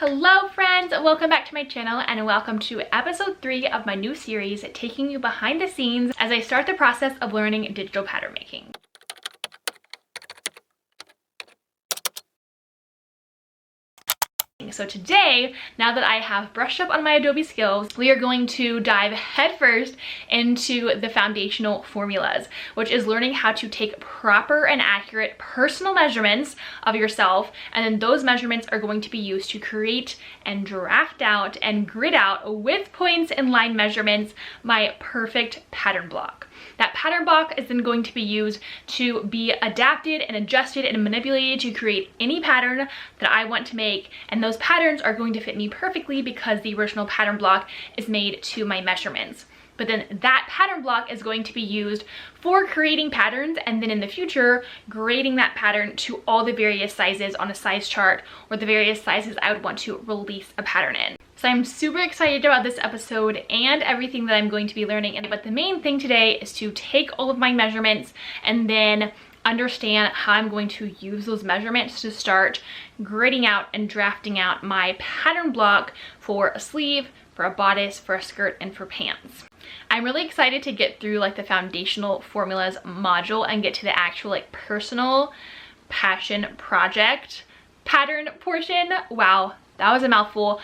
Hello friends, welcome back to my channel and welcome to episode 3 of my new series, taking you behind the scenes as I start the process of learning digital pattern making. So today, now that I have brushed up on my Adobe skills, we are going to dive headfirst into the foundational formulas, which is learning how to take proper and accurate personal measurements of yourself, and then those measurements are going to be used to create and draft out and grid out with points and line measurements my perfect pattern block. That pattern block is then going to be used to be adapted and adjusted and manipulated to create any pattern that I want to make, and those patterns are going to fit me perfectly because the original pattern block is made to my measurements. But then that pattern block is going to be used for creating patterns, and then in the future grading that pattern to all the various sizes on a size chart, or the various sizes I would want to release a pattern in. So I'm super excited about this episode and everything that I'm going to be learning. But the main thing today is to take all of my measurements and then understand how I'm going to use those measurements to start gridding out and drafting out my pattern block for a sleeve, for a bodice, for a skirt, and for pants. I'm really excited to get through like the foundational formulas module and get to the actual like personal passion project pattern portion. Wow, that was a mouthful,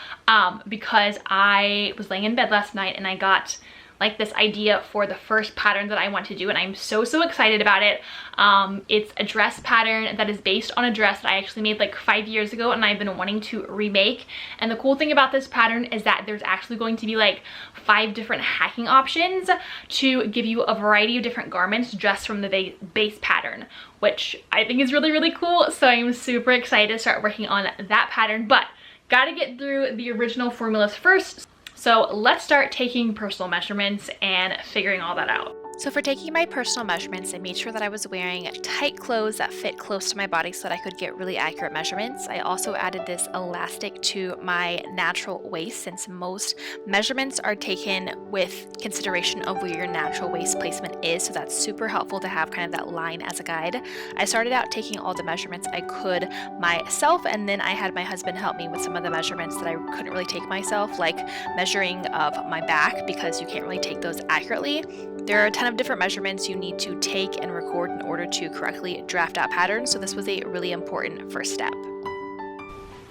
because I was laying in bed last night and I got like this idea for the first pattern that I want to do, and I'm so excited about it. It's a dress pattern that is based on a dress that I actually made like 5 years ago and I've been wanting to remake. And the cool thing about this pattern is that there's actually going to be like 5 different hacking options to give you a variety of different garments just from the base pattern, which I think is really cool. So I'm super excited to start working on that pattern, but gotta get through the original formulas first. So let's start taking personal measurements and figuring all that out. So for taking my personal measurements, I made sure that I was wearing tight clothes that fit close to my body so that I could get really accurate measurements. I also added this elastic to my natural waist, since most measurements are taken with consideration of where your natural waist placement is. So that's super helpful to have kind of that line as a guide. I started out taking all the measurements I could myself, and then I had my husband help me with some of the measurements that I couldn't really take myself, like measuring of my back, because you can't really take those accurately. There are a ton of different measurements you need to take and record in order to correctly draft out patterns, so this was a really important first step.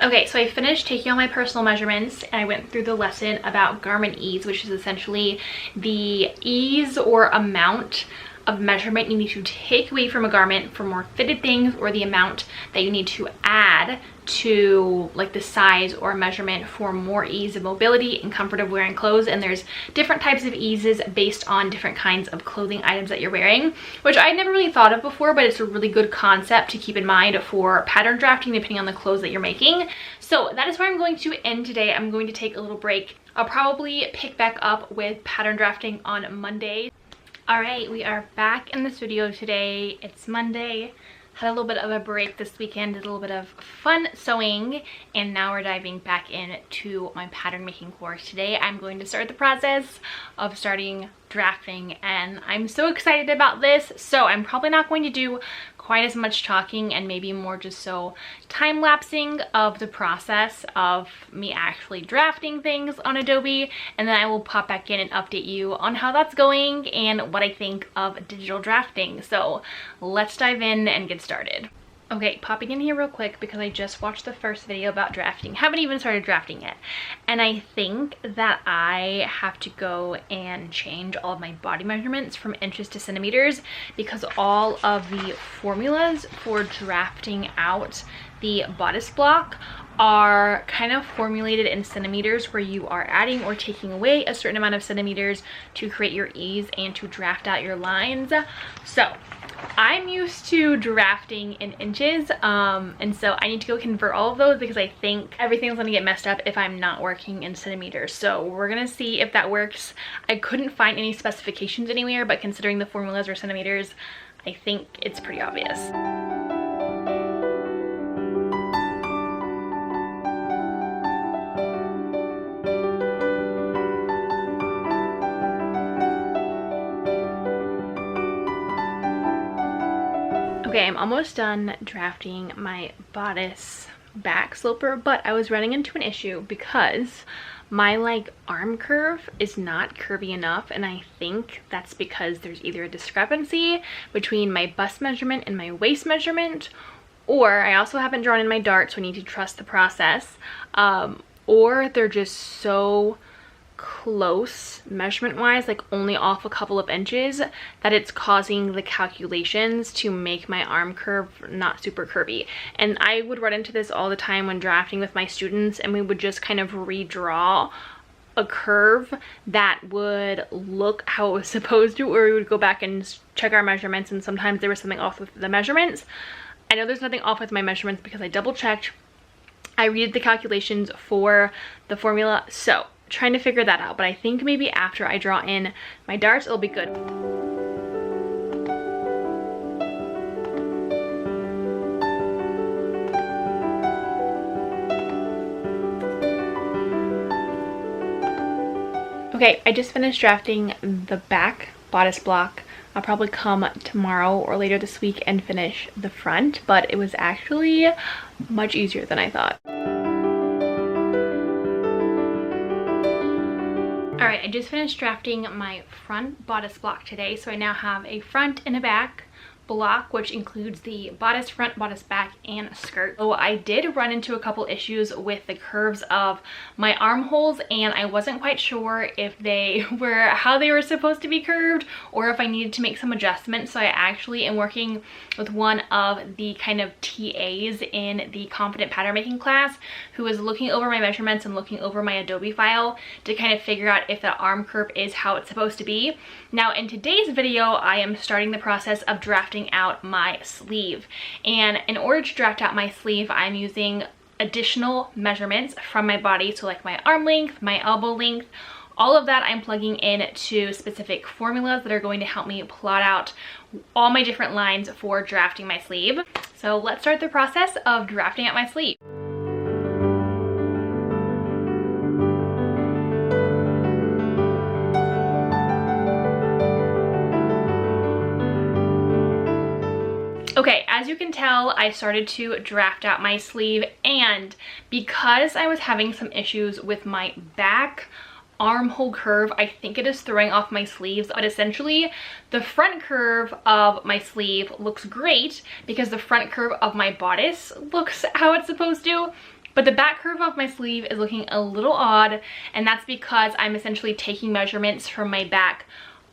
Okay, so I finished taking all my personal measurements and I went through the lesson about garment ease, which is essentially the ease or amount of measurement you need to take away from a garment for more fitted things, or the amount that you need to add to like the size or measurement for more ease of mobility and comfort of wearing clothes. And there's different types of eases based on different kinds of clothing items that you're wearing, which I never really thought of before, but it's a really good concept to keep in mind for pattern drafting depending on the clothes that you're making. So that is where I'm going to end today. I'm going to take a little break. I'll probably pick back up with pattern drafting on Monday. All right, we are back in the studio today. It's Monday. Had a little bit of a break this weekend, did a little bit of fun sewing, and now we're diving back into my pattern making course. Today I'm going to start the process of starting drafting, and I'm so excited about this. So I'm probably not going to do quite as much talking, and maybe more just so time-lapsing of the process of me actually drafting things on Adobe, and then I will pop back in and update you on how that's going and what I think of digital drafting. So let's dive in and get started. Okay, popping in here real quick because I just watched the first video about drafting. Haven't even started drafting yet. And I think that I have to go and change all of my body measurements from inches to centimeters, because all of the formulas for drafting out the bodice block are kind of formulated in centimeters, where you are adding or taking away a certain amount of centimeters to create your ease and to draft out your lines. So I'm used to drafting in inches, and so I need to go convert all of those, because I think everything's gonna get messed up if I'm not working in centimeters. So we're gonna see if that works. I couldn't find any specifications anywhere, but considering the formulas are centimeters, I think it's pretty obvious. Okay, I'm almost done drafting my bodice back sloper, but I was running into an issue because my like arm curve is not curvy enough, and I think that's because there's either a discrepancy between my bust measurement and my waist measurement, or I also haven't drawn in my dart, so I need to trust the process, or they're just so close measurement wise, like only off a couple of inches, that it's causing the calculations to make my arm curve not super curvy. And I would run into this all the time when drafting with my students, and we would just kind of redraw a curve that would look how it was supposed to, or we would go back and check our measurements, and sometimes there was something off with the measurements. I know there's nothing off with my measurements because I double checked. I redid the calculations for the formula, so trying to figure that out, but I think maybe after I draw in my darts it'll be good. Okay, I just finished drafting the back bodice block. I'll probably come tomorrow or later this week and finish the front, but it was actually much easier than I thought. Alright, I just finished drafting my front bodice block today, so I now have a front and a back block, which includes the bodice front, bodice back, and skirt. So I did run into a couple issues with the curves of my armholes, and I wasn't quite sure if they were how they were supposed to be curved or if I needed to make some adjustments. So I actually am working with one of the kind of TAs in the Confident Pattern Making class who is looking over my measurements and looking over my Adobe file to kind of figure out if the arm curve is how it's supposed to be. Now in today's video, I am starting the process of drafting out my sleeve, and in order to draft out my sleeve, I'm using additional measurements from my body, so like my arm length, my elbow length, all of that I'm plugging in to specific formulas that are going to help me plot out all my different lines for drafting my sleeve. So let's start the process of drafting out my sleeve. Okay, as you can tell, I started to draft out my sleeve, and because I was having some issues with my back armhole curve, I think it is throwing off my sleeves. But essentially, the front curve of my sleeve looks great because the front curve of my bodice looks how it's supposed to. But the back curve of my sleeve is looking a little odd, and that's because I'm essentially taking measurements from my back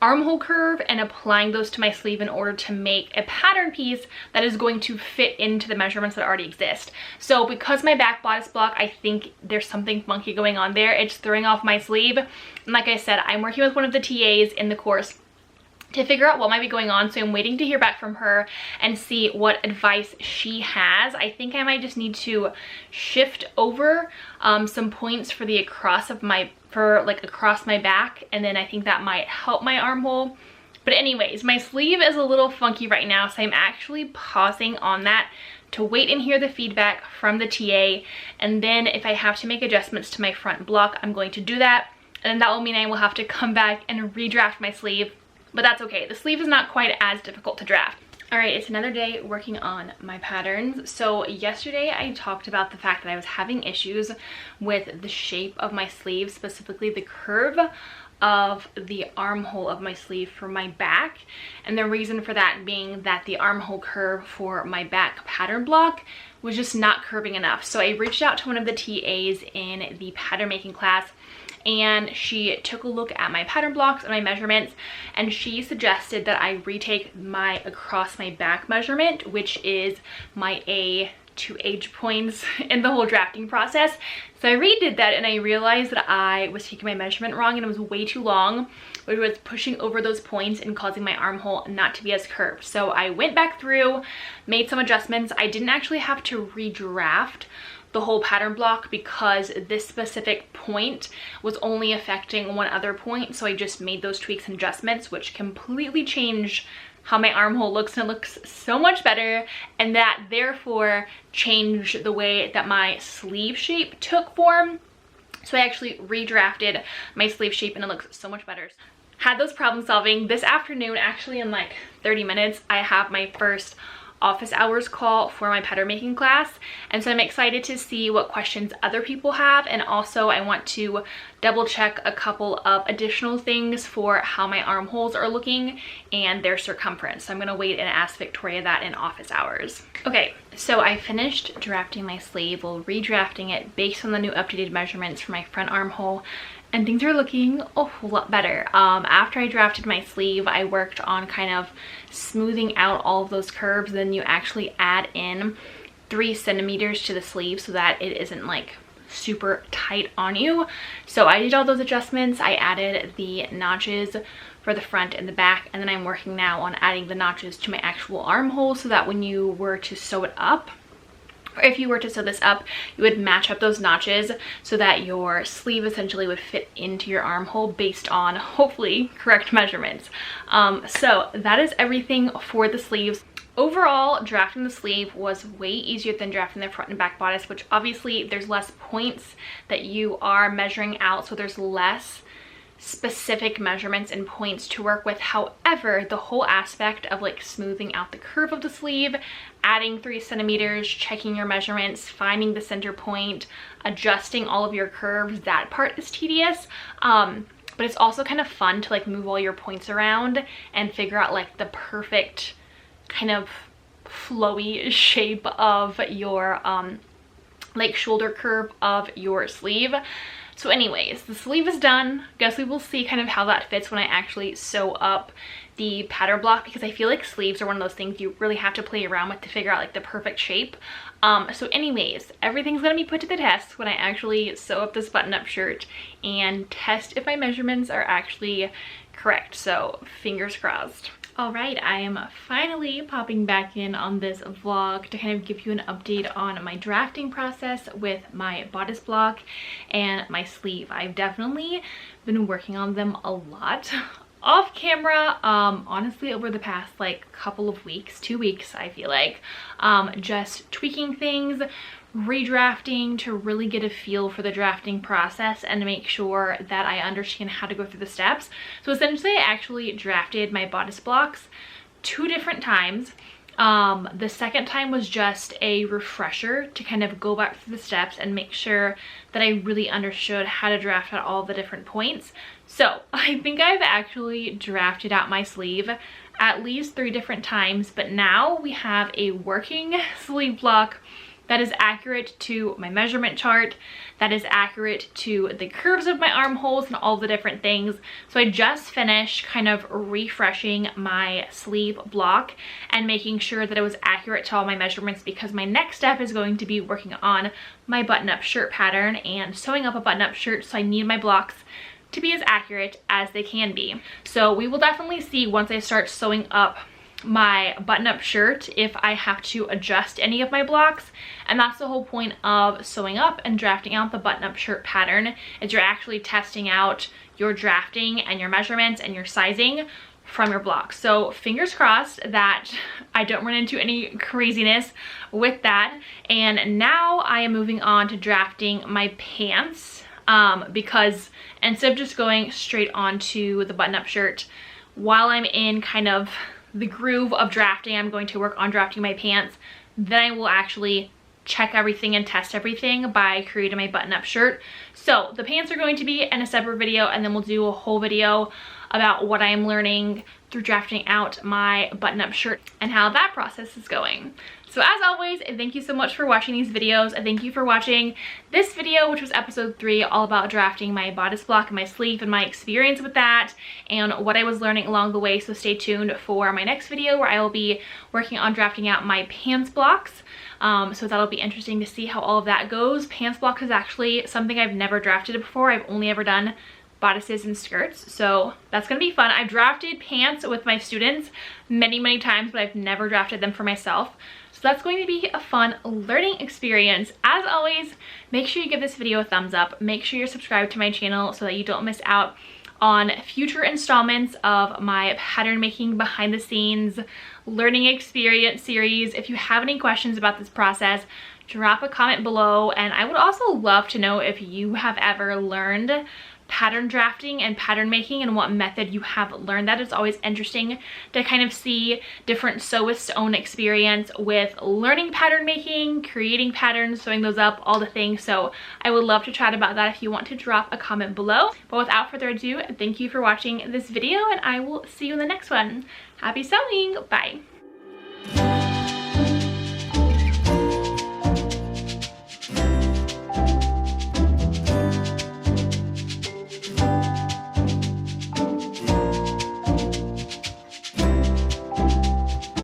armhole curve and applying those to my sleeve in order to make a pattern piece that is going to fit into the measurements that already exist. So because my back bodice block, I think there's something funky going on there. It's throwing off my sleeve. And like I said, I'm working with one of the TAs in the course to figure out what might be going on, so I'm waiting to hear back from her and see what advice she has. I think I might just need to shift over some points for the across my back, and then I think that might help my armhole. But anyways, my sleeve is a little funky right now, so I'm actually pausing on that to wait and hear the feedback from the TA, and then if I have to make adjustments to my front block, I'm going to do that, and then that will mean I will have to come back and redraft my sleeve. But that's okay. The sleeve is not quite as difficult to draft. All right, it's another day working on my patterns. So yesterday I talked about the fact that I was having issues with the shape of my sleeve, specifically the curve of the armhole of my sleeve for my back. And the reason for that being that the armhole curve for my back pattern block was just not curving enough. So I reached out to one of the TAs in the pattern making class, and she took a look at my pattern blocks and my measurements, and she suggested that I retake my across my back measurement, which is my A2 age points in the whole drafting process. So I redid that, and I realized that I was taking my measurement wrong, and it was way too long, which was pushing over those points and causing my armhole not to be as curved. So I went back through, made some adjustments. I didn't actually have to redraft the whole pattern block because this specific point was only affecting one other point, so I just made those tweaks and adjustments, which completely changed how my armhole looks, and it looks so much better, and that therefore changed the way that my sleeve shape took form. So I actually redrafted my sleeve shape, and it looks so much better. Had those problem solving this afternoon. Actually in like 30 minutes I have my first office hours call for my pattern making class, and so I'm excited to see what questions other people have, and also I want to double check a couple of additional things for how my armholes are looking and their circumference. So I'm gonna wait and ask Victoria that in office hours. Okay, so I finished drafting my sleeve, well, redrafting it based on the new updated measurements for my front armhole, and things are looking a whole lot better. After I drafted my sleeve, I worked on kind of smoothing out all of those curves. Then you actually add in 3 centimeters to the sleeve so that it isn't like super tight on you. So I did all those adjustments. I added the notches for the front and the back, and then I'm working now on adding the notches to my actual armhole so that when you were to sew it up, or if you were to sew this up, you would match up those notches so that your sleeve essentially would fit into your armhole based on hopefully correct measurements. So that is everything for the sleeves. Overall, drafting the sleeve was way easier than drafting the front and back bodice, which obviously there's less points that you are measuring out, so there's less specific measurements and points to work with. However, the whole aspect of like smoothing out the curve of the sleeve, adding 3 centimeters, checking your measurements, finding the center point, adjusting all of your curves, that part is tedious. But it's also kind of fun to like move all your points around and figure out like the perfect kind of flowy shape of your like shoulder curve of your sleeve. So anyways, the sleeve is done. Guess we will see kind of how that fits when I actually sew up the pattern block, because I feel like sleeves are one of those things you really have to play around with to figure out like the perfect shape. So anyways, everything's gonna be put to the test when I actually sew up this button-up shirt and test if my measurements are actually correct. So fingers crossed. All right, I am finally popping back in on this vlog to kind of give you an update on my drafting process with my bodice block and my sleeve. I've definitely been working on them a lot off camera, honestly over the past like couple of weeks, 2 weeks I feel like, just tweaking things, redrafting to really get a feel for the drafting process and to make sure that I understand how to go through the steps. So essentially I actually drafted my bodice blocks 2 different times. The second time was just a refresher to kind of go back through the steps and make sure that I really understood how to draft at all the different points. So I think I've actually drafted out my sleeve at least 3 different times, but now we have a working sleeve block that is accurate to my measurement chart, that is accurate to the curves of my armholes and all the different things. So I just finished kind of refreshing my sleeve block and making sure that it was accurate to all my measurements, because my next step is going to be working on my button-up shirt pattern and sewing up a button-up shirt, so I need my blocks to be as accurate as they can be. So we will definitely see once I start sewing up my button-up shirt if I have to adjust any of my blocks, and that's the whole point of sewing up and drafting out the button-up shirt pattern, is you're actually testing out your drafting and your measurements and your sizing from your blocks. So fingers crossed that I don't run into any craziness with that. And now I am moving on to drafting my pants, because instead of just going straight onto the button-up shirt, while I'm in kind of the groove of drafting, I'm going to work on drafting my pants. Then I will actually check everything and test everything by creating my button-up shirt. So the pants are going to be in a separate video, and then we'll do a whole video about what I am learning through drafting out my button-up shirt and how that process is going. So as always, thank you so much for watching these videos. Thank you for watching this video, which was episode 3, all about drafting my bodice block and my sleeve and my experience with that and what I was learning along the way. So stay tuned for my next video where I will be working on drafting out my pants blocks. So that'll be interesting to see how all of that goes. Pants blocks is actually something I've never drafted before. I've only ever done bodices and skirts, so that's gonna be fun. I've drafted pants with my students many times, but I've never drafted them for myself. So that's going to be a fun learning experience. As always, make sure you give this video a thumbs up. Make sure you're subscribed to my channel so that you don't miss out on future installments of my pattern making behind the scenes learning experience series. If you have any questions about this process, drop a comment below. And I would also love to know if you have ever learned pattern drafting and pattern making and what method you have learned that. It's always interesting to kind of see different sewists' own experience with learning pattern making, creating patterns, sewing those up, all the things. So I would love to chat about that if you want to drop a comment below. But without further ado, thank you for watching this video and I will see you in the next one. Happy sewing! Bye!